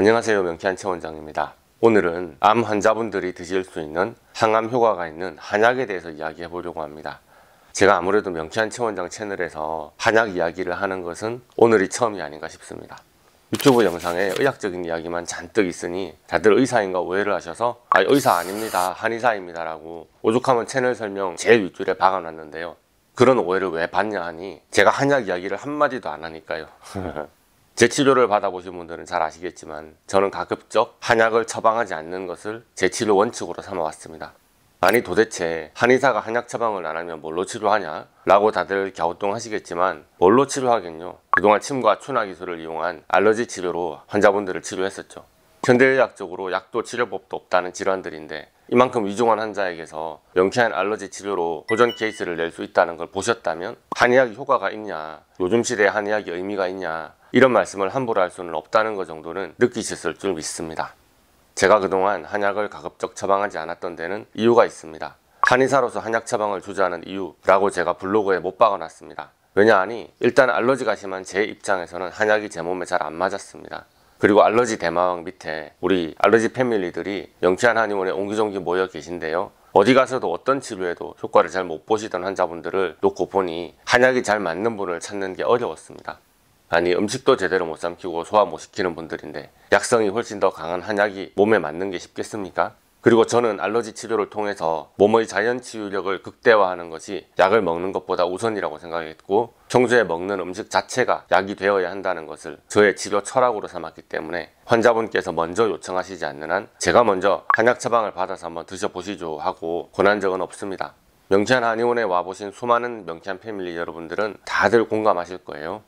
안녕하세요, 명쾌한 최원장입니다. 오늘은 암 환자분들이 드실 수 있는 항암 효과가 있는 한약에 대해서 이야기해 보려고 합니다. 제가 아무래도 명쾌한 최원장 채널에서 한약 이야기를 하는 것은 오늘이 처음이 아닌가 싶습니다. 유튜브 영상에 의학적인 이야기만 잔뜩 있으니 다들 의사인가 오해를 하셔서 의사 아닙니다, 한의사입니다 라고 오죽하면 채널 설명 제일 윗줄에 박아놨는데요. 그런 오해를 왜 받냐 하니 제가 한약 이야기를 한마디도 안 하니까요. 제 치료를 받아보신 분들은 잘 아시겠지만 저는 가급적 한약을 처방하지 않는 것을 제 치료 원칙으로 삼아왔습니다. 아니 도대체 한의사가 한약 처방을 안 하면 뭘로 치료하냐? 라고 다들 갸우뚱하시겠지만 뭘로 치료하겠뇨? 그동안 침과 추나 기술을 이용한 알러지 치료로 환자분들을 치료했었죠. 현대의학적으로 약도 치료법도 없다는 질환들인데 이만큼 위중한 환자에게서 명쾌한 알러지 치료로 도전 케이스를 낼 수 있다는 걸 보셨다면 한의학이 효과가 있냐, 요즘 시대에 한의학이 의미가 있냐, 이런 말씀을 함부로 할 수는 없다는 것 정도는 느끼셨을 줄 믿습니다. 제가 그동안 한약을 가급적 처방하지 않았던 데는 이유가 있습니다. 한의사로서 한약 처방을 주저하는 이유라고 제가 블로그에 못 박아놨습니다. 왜냐하니 일단 알러지가 심한 제 입장에서는 한약이 제 몸에 잘 안 맞았습니다. 그리고 알러지 대마왕 밑에 우리 알러지 패밀리들이 명쾌한 한의원에 옹기종기 모여 계신데요. 어디 가서도 어떤 치료에도 효과를 잘 못 보시던 환자분들을 놓고 보니 한약이 잘 맞는 분을 찾는 게 어려웠습니다. 아니 음식도 제대로 못 삼키고 소화 못 시키는 분들인데 약성이 훨씬 더 강한 한약이 몸에 맞는 게 쉽겠습니까? 그리고 저는 알러지 치료를 통해서 몸의 자연 치유력을 극대화하는 것이 약을 먹는 것보다 우선이라고 생각했고 평소에 먹는 음식 자체가 약이 되어야 한다는 것을 저의 치료 철학으로 삼았기 때문에 환자분께서 먼저 요청하시지 않는 한 제가 먼저 한약 처방을 받아서 한번 드셔보시죠 하고 권한 적은 없습니다. 명쾌한 한의원에 와보신 수많은 명쾌한 패밀리 여러분들은 다들 공감하실 거예요.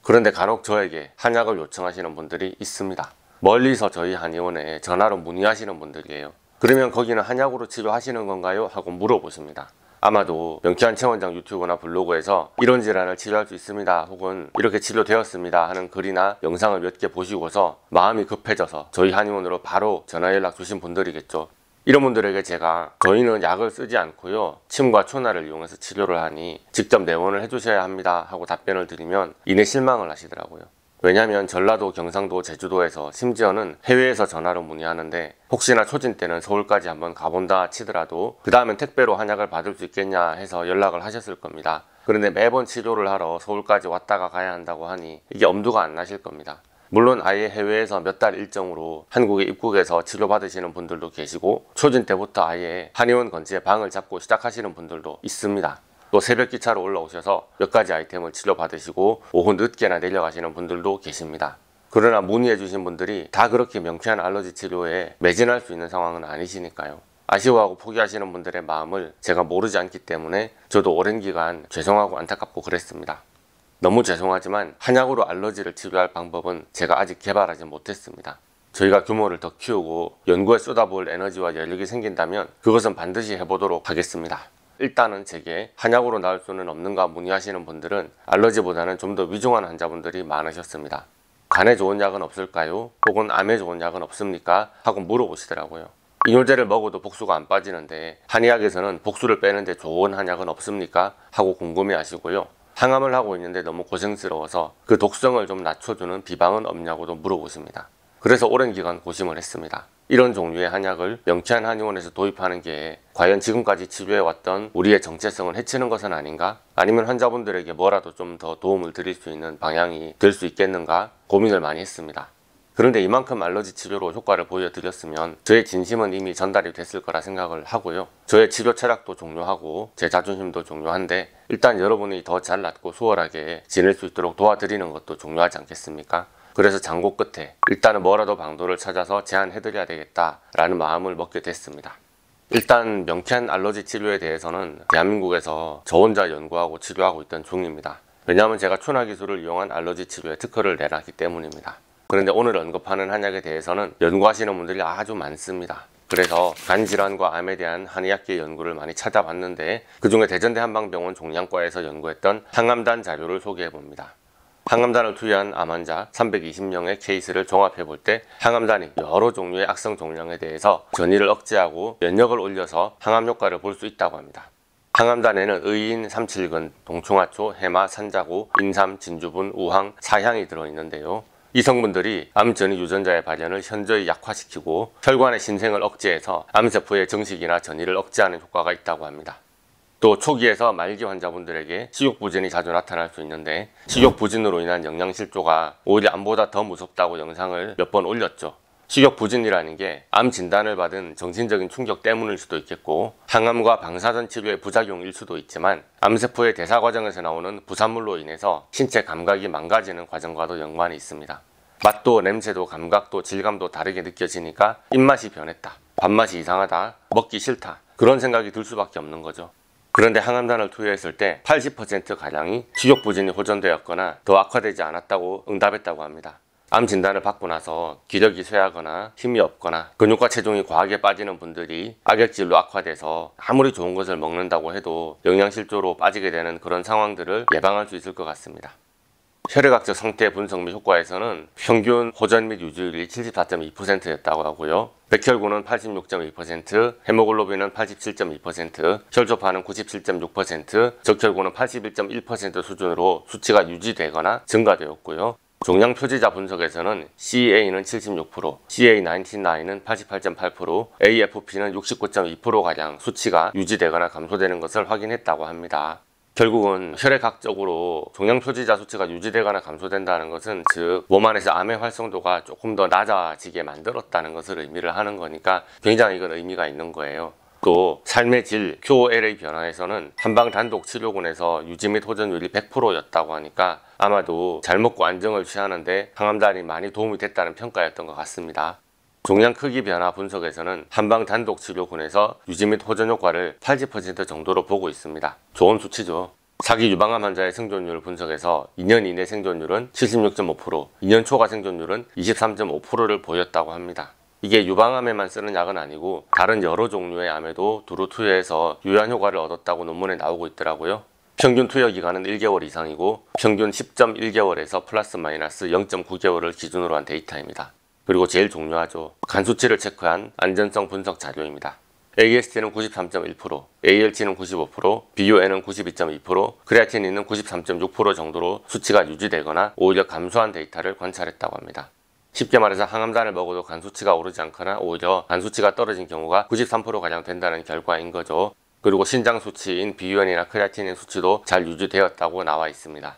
그런데 간혹 저에게 한약을 요청하시는 분들이 있습니다. 멀리서 저희 한의원에 전화로 문의하시는 분들이에요. 그러면 거기는 한약으로 치료하시는 건가요? 하고 물어보십니다. 아마도 명쾌한 최원장 유튜브나 블로그에서 이런 질환을 치료할 수 있습니다 혹은 이렇게 치료되었습니다 하는 글이나 영상을 몇 개 보시고서 마음이 급해져서 저희 한의원으로 바로 전화 연락 주신 분들이겠죠. 이런 분들에게 제가 저희는 약을 쓰지 않고요, 침과 초나를 이용해서 치료를 하니 직접 내원을 해주셔야 합니다 하고 답변을 드리면 이내 실망을 하시더라고요. 왜냐하면 전라도, 경상도, 제주도에서 심지어는 해외에서 전화로 문의하는데 혹시나 초진 때는 서울까지 한번 가본다 치더라도 그 다음엔 택배로 한약을 받을 수 있겠냐 해서 연락을 하셨을 겁니다. 그런데 매번 치료를 하러 서울까지 왔다가 가야 한다고 하니 이게 엄두가 안 나실 겁니다. 물론 아예 해외에서 몇 달 일정으로 한국에 입국해서 치료받으시는 분들도 계시고 초진 때부터 아예 한의원 근처에 방을 잡고 시작하시는 분들도 있습니다. 또 새벽 기차로 올라오셔서 몇 가지 아이템을 치료받으시고 오후 늦게나 내려가시는 분들도 계십니다. 그러나 문의해 주신 분들이 다 그렇게 명쾌한 알러지 치료에 매진할 수 있는 상황은 아니시니까요. 아쉬워하고 포기하시는 분들의 마음을 제가 모르지 않기 때문에 저도 오랜 기간 죄송하고 안타깝고 그랬습니다. 너무 죄송하지만 한약으로 알러지를 치료할 방법은 제가 아직 개발하지 못했습니다. 저희가 규모를 더 키우고 연구에 쏟아부을 에너지와 여력이 생긴다면 그것은 반드시 해보도록 하겠습니다. 일단은 제게 한약으로 나을 수는 없는가 문의하시는 분들은 알러지보다는 좀 더 위중한 환자분들이 많으셨습니다. 간에 좋은 약은 없을까요? 혹은 암에 좋은 약은 없습니까? 하고 물어보시더라고요. 이뇨제를 먹어도 복수가 안 빠지는데 한의학에서는 복수를 빼는데 좋은 한약은 없습니까? 하고 궁금해 하시고요. 항암을 하고 있는데 너무 고생스러워서 그 독성을 좀 낮춰주는 비방은 없냐고도 물어보십니다. 그래서 오랜 기간 고심을 했습니다. 이런 종류의 한약을 명쾌한 한의원에서 도입하는 게 과연 지금까지 치료해왔던 우리의 정체성을 해치는 것은 아닌가? 아니면 환자분들에게 뭐라도 좀 더 도움을 드릴 수 있는 방향이 될 수 있겠는가? 고민을 많이 했습니다. 그런데 이만큼 알러지 치료로 효과를 보여드렸으면 저의 진심은 이미 전달이 됐을 거라 생각을 하고요. 저의 치료 철학도 중요하고 제 자존심도 중요한데 일단 여러분이 더 잘 낫고 수월하게 지낼 수 있도록 도와드리는 것도 중요하지 않겠습니까? 그래서 장고 끝에 일단은 뭐라도 방도를 찾아서 제안해드려야 되겠다라는 마음을 먹게 됐습니다. 일단 명쾌한 알러지 치료에 대해서는 대한민국에서 저 혼자 연구하고 치료하고 있던 중입니다. 왜냐하면 제가 추나 기술을 이용한 알러지 치료에 특허를 내놨기 때문입니다. 그런데 오늘 언급하는 한약에 대해서는 연구하시는 분들이 아주 많습니다. 그래서 간질환과 암에 대한 한의학계 연구를 많이 찾아봤는데 그중에 대전대한방병원 종양과에서 연구했던 항암단 자료를 소개해봅니다. 항암단을 투여한 암 환자 320명의 케이스를 종합해 볼 때 항암단이 여러 종류의 악성 종양에 대해서 전이를 억제하고 면역을 올려서 항암 효과를 볼 수 있다고 합니다. 항암단에는 의인, 삼칠근, 동충하초, 해마, 산자고, 인삼, 진주분, 우황, 사향이 들어있는데요. 이 성분들이 암 전이 유전자의 발현을 현저히 약화시키고 혈관의 신생을 억제해서 암세포의 정식이나 전이를 억제하는 효과가 있다고 합니다. 또 초기에서 말기 환자분들에게 식욕부진이 자주 나타날 수 있는데 식욕부진으로 인한 영양실조가 오히려 암보다 더 무섭다고 영상을 몇 번 올렸죠. 식욕부진이라는 게 암 진단을 받은 정신적인 충격 때문일 수도 있겠고 항암과 방사선 치료의 부작용일 수도 있지만 암세포의 대사 과정에서 나오는 부산물로 인해서 신체 감각이 망가지는 과정과도 연관이 있습니다. 맛도 냄새도 감각도 질감도 다르게 느껴지니까 입맛이 변했다, 밥맛이 이상하다, 먹기 싫다 그런 생각이 들 수밖에 없는 거죠. 그런데 항암단을 투여했을 때 80%가량이 식욕부진이 호전되었거나 더 악화되지 않았다고 응답했다고 합니다. 암 진단을 받고 나서 기력이 쇠하거나 힘이 없거나 근육과 체중이 과하게 빠지는 분들이 악역질로 악화돼서 아무리 좋은 것을 먹는다고 해도 영양실조로 빠지게 되는 그런 상황들을 예방할 수 있을 것 같습니다. 혈액학적 상태 분석 및 효과에서는 평균 호전 및 유지율이 74.2%였다고 하고요. 백혈구는 86.2%, 헤모글로빈은 87.2%, 혈조파는 97.6%, 적혈구는 81.1% 수준으로 수치가 유지되거나 증가되었고요. 종양 표지자 분석에서는 CA는 76%, CA99는 88.8%, AFP는 69.2%가량 수치가 유지되거나 감소되는 것을 확인했다고 합니다. 결국은 혈액학적으로 종양 표지자 수치가 유지되거나 감소된다는 것은 즉 몸 안에서 암의 활성도가 조금 더 낮아지게 만들었다는 것을 의미를 하는 거니까 굉장히 이건 의미가 있는 거예요. 또 삶의 질 QOLA 변화에서는 한방 단독 치료군에서 유지 및 호전율이 100%였다고 하니까 아마도 잘 먹고 안정을 취하는데 항암단이 많이 도움이 됐다는 평가였던 것 같습니다. 종양 크기 변화 분석에서는 한방 단독 치료군에서 유지 및 호전 효과를 80% 정도로 보고 있습니다. 좋은 수치죠. 사기 유방암 환자의 생존율 분석에서 2년 이내 생존율은 76.5%, 2년 초과 생존율은 23.5%를 보였다고 합니다. 이게 유방암에만 쓰는 약은 아니고 다른 여러 종류의 암에도 두루 투여해서 유효한 효과를 얻었다고 논문에 나오고 있더라고요. 평균 투여 기간은 1개월 이상이고 평균 10.1개월에서 플러스 마이너스 0.9개월을 기준으로 한 데이터입니다. 그리고 제일 중요하죠. 간 수치를 체크한 안전성 분석 자료입니다. AST는 93.1%, ALT는 95%, BUN은 92.2%, 크레아티닌은 93.6% 정도로 수치가 유지되거나 오히려 감소한 데이터를 관찰했다고 합니다. 쉽게 말해서 항암단을 먹어도 간 수치가 오르지 않거나 오히려 간 수치가 떨어진 경우가 93%가량 된다는 결과인 거죠. 그리고 신장 수치인 BUN이나 크레아티닌 수치도 잘 유지되었다고 나와 있습니다.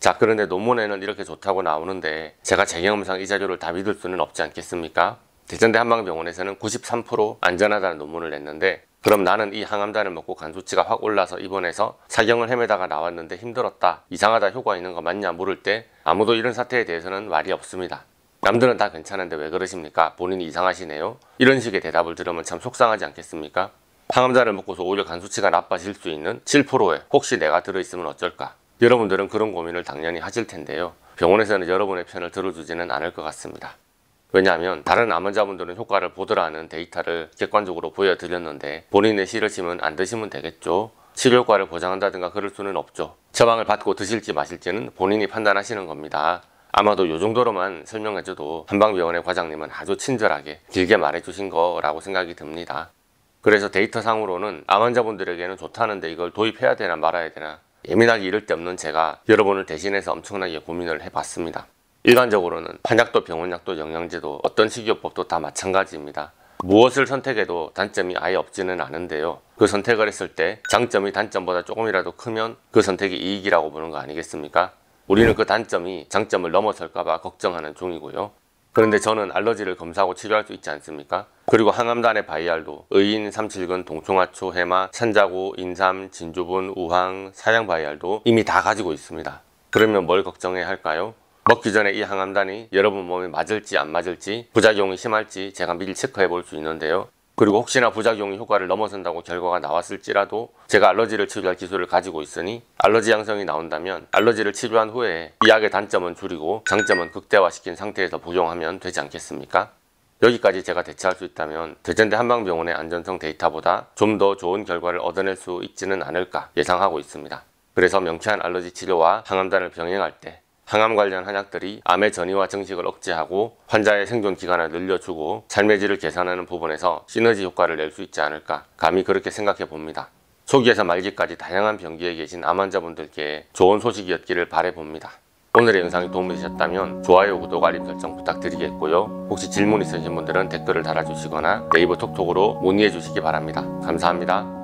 자, 그런데 논문에는 이렇게 좋다고 나오는데 제가 제 경험상 이 자료를 다 믿을 수는 없지 않겠습니까? 대전대 한방병원에서는 93% 안전하다는 논문을 냈는데 그럼 나는 이 항암단을 먹고 간 수치가 확 올라서 입원해서 사경을 헤매다가 나왔는데 힘들었다, 이상하다, 효과 있는 거 맞냐 물을 때 아무도 이런 사태에 대해서는 말이 없습니다. 남들은 다 괜찮은데 왜 그러십니까? 본인이 이상하시네요? 이런 식의 대답을 들으면 참 속상하지 않겠습니까? 항암단을 먹고서 오히려 간 수치가 나빠질 수 있는 7%에 혹시 내가 들어있으면 어쩔까? 여러분들은 그런 고민을 당연히 하실 텐데요. 병원에서는 여러분의 편을 들어주지는 않을 것 같습니다. 왜냐하면 다른 암 환자분들은 효과를 보더라는 데이터를 객관적으로 보여드렸는데 본인의 싫으시면 안 드시면 되겠죠. 치료 효과를 보장한다든가 그럴 수는 없죠. 처방을 받고 드실지 마실지는 본인이 판단하시는 겁니다. 아마도 이 정도로만 설명해줘도 한방병원의 과장님은 아주 친절하게 길게 말해주신 거라고 생각이 듭니다. 그래서 데이터상으로는 암 환자분들에게는 좋다는데 이걸 도입해야 되나 말아야 되나 예민하기 이를 데 없는 제가 여러분을 대신해서 엄청나게 고민을 해봤습니다. 일반적으로는 한약도 병원약도 영양제도 어떤 식이요법도 다 마찬가지입니다. 무엇을 선택해도 단점이 아예 없지는 않은데요. 그 선택을 했을 때 장점이 단점보다 조금이라도 크면 그 선택이 이익이라고 보는 거 아니겠습니까? 우리는 그 단점이 장점을 넘어설까봐 걱정하는 중이고요. 그런데 저는 알러지를 검사하고 치료할 수 있지 않습니까? 그리고 항암단의 바이알도 의인, 삼칠근, 동충하초, 해마, 산자구, 인삼, 진주분, 우황, 사양 바이알도 이미 다 가지고 있습니다. 그러면 뭘 걱정해야 할까요? 먹기 전에 이 항암단이 여러분 몸에 맞을지 안 맞을지 부작용이 심할지 제가 미리 체크해 볼 수 있는데요. 그리고 혹시나 부작용이 효과를 넘어선다고 결과가 나왔을지라도 제가 알러지를 치료할 기술을 가지고 있으니 알러지 양성이 나온다면 알러지를 치료한 후에 이 약의 단점은 줄이고 장점은 극대화시킨 상태에서 복용하면 되지 않겠습니까? 여기까지 제가 대처할 수 있다면 대전대 한방병원의 안전성 데이터보다 좀 더 좋은 결과를 얻어낼 수 있지는 않을까 예상하고 있습니다. 그래서 명쾌한 알러지 치료와 항암단을 병행할 때 항암 관련 한약들이 암의 전이와 정식을 억제하고 환자의 생존 기간을 늘려주고 삶의 질을 개선하는 부분에서 시너지 효과를 낼 수 있지 않을까 감히 그렇게 생각해 봅니다. 초기에서 말기까지 다양한 병기에 계신 암 환자분들께 좋은 소식이었기를 바라봅니다. 오늘의 영상이 도움이 되셨다면 좋아요, 구독, 알림 설정 부탁드리겠고요. 혹시 질문 있으신 분들은 댓글을 달아주시거나 네이버 톡톡으로 문의해 주시기 바랍니다. 감사합니다.